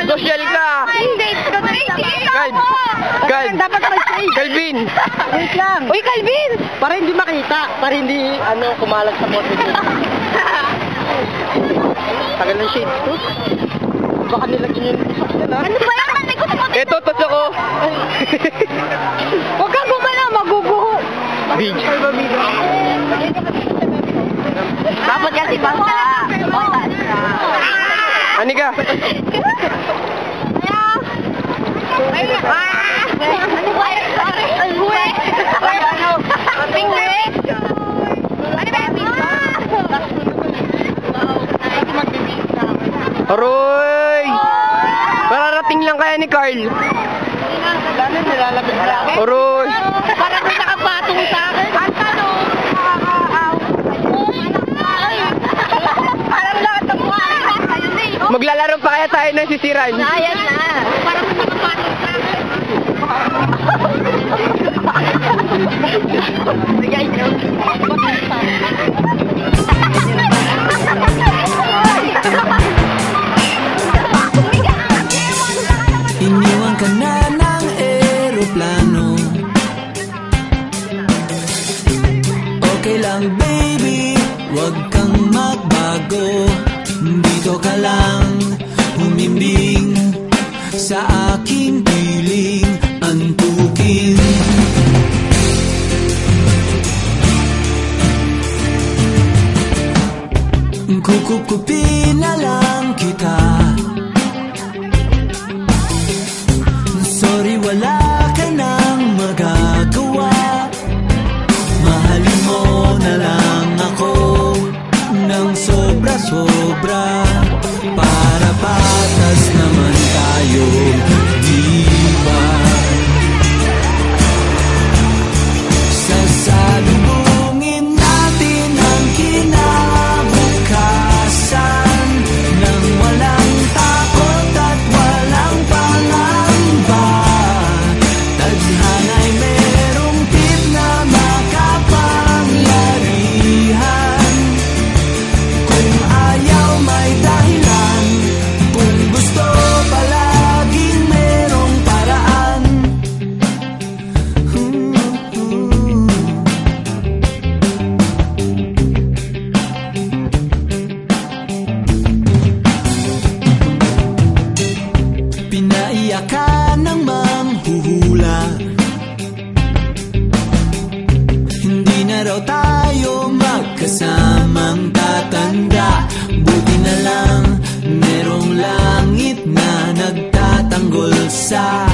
Social ka! Hindi! Dapat ka-shade! Calvin! Wait lang! Uy, Calvin! Para hindi makita, para hindi, kumalag sa bote ko. Tagal ng shade ko. Baka nilagyan yung isak yan, ha? Ano ba yan? Nanay ko sa bote! Eto, tos ako! Huwag ka gumana, maguguho! Beach! Dapat yan si Bangka! Ani ka? Ano ba yan? Ang huwi! Ano? Finger! Ano ba yan? Aroy! Mararating lang kaya ni Carl. Dami nilalapit na lang. Aroy! Parang may nakapatong sa akin. Ang tanong! Parang lahat ng mukha. Ayun na eh. Maglalaro pa kaya tayo ng sisiran? Ayan na. Parang may nakapatong sa akin. Bigay nyo. Iniwan ka na ng eroplano. Okay lang baby, wag kang magbago. Dito ka lang humimbing sa aking piling antukin. Kukupin na lang kita. Sorry, wala ka nang magagawa. Mahalin mo na lang ako ng sobra-sobra. Para patas naman tayo, di ba? Sasalubungin natin ang kinabukasan nang walang takot at walang pangamba. Tadhana'y merong tip na makapangyarihan. Kung ayaw may dahilan, kung gusto palaging merong paraan. Pinaiyak ka ng manghuhula. Hindi na raw tayo magkasamang tatanda. Buti na lang merong langit na nagtatanggol sa